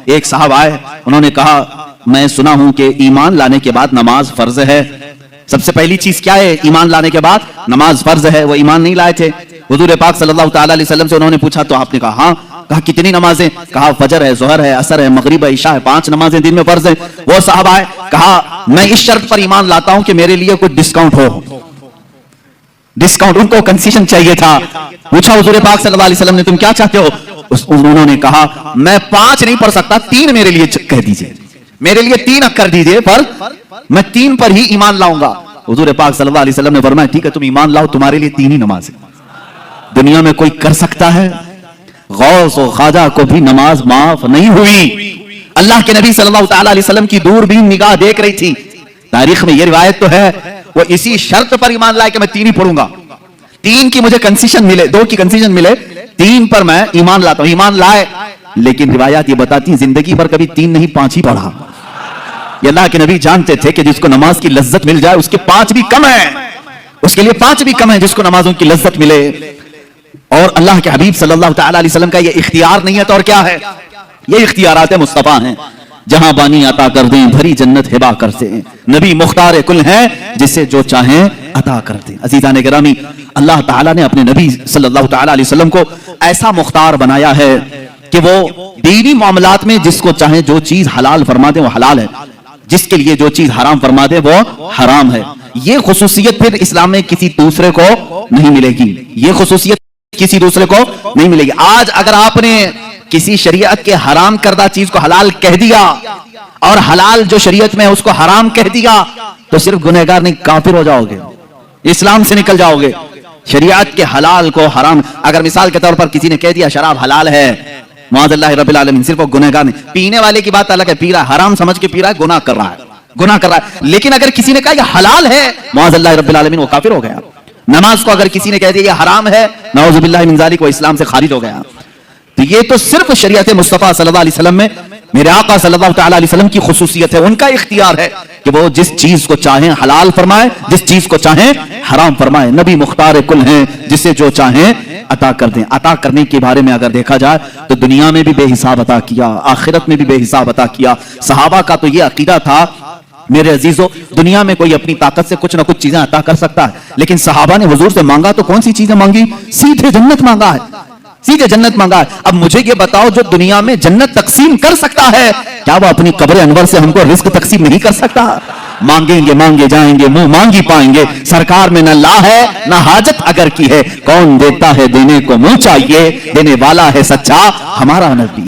ایک صاحب آئے, انہوں نے کہا میں سنا ہوں کہ ایمان لانے کے بعد نماز فرض ہے. سب سے پہلی چیز کیا ہے؟ ایمان لانے کے بعد نماز فرض ہے. وہ ایمان نہیں لائے تھے. حضور پاک صلی اللہ تعالی علیہ وسلم سے انہوں نے پوچھا تو آپ نے کہا ہاں. کہا کتنی نمازیں؟ کہا فجر ہے, ظہر ہے, عصر ہے, مغرب ہے, عشاء ہے, 5 نمازیں دن میں فرض ہیں. وہ صاحب آئے, کہا میں اس شرط پر ایمان لاتا ہوں کہ میرے لیے کوئی ڈسکاؤنٹ ہو. ڈسکاؤنٹ, ان کو کنسیشن چاہیے تھا. پوچھا حضور پاک صلی اللہ علیہ وسلم نے تم کیا چاہتے ہو؟ انہوں نے کہا میں 5 نہیں پڑھ سکتا, 3 میرے لیے کہہ دیجئے, میرے لیے 3 کر دیجئے, پر میں 3 پر ہی ایمان لاؤں گا. حضور پاک صلی اللہ علیہ وسلم نے فرمایا ٹھیک ہے تم ایمان لاؤ, تمہارے لیے 3 ہی نماز ہے. دنیا میں کوئی کر سکتا ہے؟ غوث و خواجہ کو بھی نماز معاف نہیں ہوئی. اللہ کے نبی صلی اللہ تعالی علیہ وسلم کی دور بھی نگاہ دیکھ رہی تھی. تاریخ میں یہ روایت تو ہے, وہ اسی شرط پر ایمان لائے کہ میں 3 ہی پڑھوں گا, 3 کی مجھے کنسیشن ملے, 2 کی کنسیشن ملے, 3 پر میں ایمان لاتا ہوں. ایمان لائے, لیکن روایات یہ بتاتی ہیں زندگی پر کبھی 3 نہیں 5 ہی پڑھا. یہ اللہ کے نبی جانتے تھے کہ جس کو نماز کی لذت مل جائے اس کے 5 بھی کم ہیں, اس کے لیے 5 بھی کم ہیں جس کو نمازوں کی لذت ملے. اور اللہ کے حبیب صلی اللہ تعالی علیہ وسلم کا یہ اختیار نہیں ہے تو اور کیا ہے؟ یہ اختیارات مصطفیٰ ہیں. جہاں بانی عطا کر دیں بھری جنت ہبا کرتے ہیں. نبی مختار کل ہیں جسے جو چاہیں عطا کرتے ہیں. عزیزان گرامی, اللہ تعالیٰ نے اپنے نبی صلی اللہ تعالی علیہ وسلم کو ایسا مختار بنایا ہے کہ وہ دینی معاملات میں جس کو چاہیں جو چیز حلال فرما دیں وہ حلال ہے, جس کے لیے جو چیز حرام فرما دے وہ حرام ہے. یہ خصوصیت پھر اسلام میں کسی دوسرے کو نہیں ملے گی. یہ خصوصیت کسی دوسرے کو نہیں ملے گی. آج اگر آپ نے کسی شریعت کے حرام کردہ چیز کو حلال کہہ دیا اور حلال جو شریعت میں اس کو حرام کہہ دیا تو صرف گنہگار نہیں کافر ہو جاؤ گے, اسلام سے نکل جاؤ گے. شریعت کے حلال کو حرام, اگر مثال کے طور پر کسی نے کہہ دیا شراب حلال ہے, معاذ اللہ رب العالمین, صرف وہ گنہگار نہیں. پینے والے کی بات الگ ہے, پی رہا ہے, حرام سمجھ کے پی رہا ہے, گناہ کر رہا ہے, گناہ کر رہا ہے. لیکن اگر کسی نے کہا یہ حلال ہے, معاذ اللہ رب العالمین, وہ کافر ہو گیا. نماز کو اگر کسی نے کہہ دیا یہ حرام ہے, نعوذ باللہ من ذالک, وہ اسلام سے خارج ہو گیا. تو یہ تو صرف شریعت مصطفیٰ صلی اللہ علیہ وسلم میں میرے آقا صلی اللہ تعالی علیہ وسلم کی خصوصیت ہے. ان کا اختیار ہے کہ وہ جس چیز کو چاہیں حلال فرمائے, جس چیز کو چاہیں حرام فرمائے. نبی مختار کل ہیں جسے جو چاہیں عطا کر دیں. عطا کرنے کے بارے میں اگر دیکھا جائے تو دنیا میں بھی بے حساب عطا کیا, آخرت میں بھی بے حساب عطا کیا. صحابہ کا تو یہ عقیدہ تھا میرے عزیزو, دنیا میں کوئی اپنی طاقت سے کچھ نہ کچھ چیزیں عطا کر سکتا ہے, لیکن صحابہ نے حضور سے مانگا تو کون سی چیزیں مانگی؟ سیدھے جنت مانگا ہے, سیدھے جنت مانگا ہے. اب مجھے یہ بتاؤ جو دنیا میں جنت تقسیم کر سکتا ہے, کیا وہ اپنی قبر انور سے ہم کو رزق تقسیم نہیں کر سکتا؟ مانگیں گے مانگے جائیں گے, منہ مانگی پائیں گے. سرکار میں نہ لا ہے نہ حاجت اگر کی ہے, کون دیتا ہے دینے کو منہ چاہیے, دینے والا ہے سچا ہمارا نبی.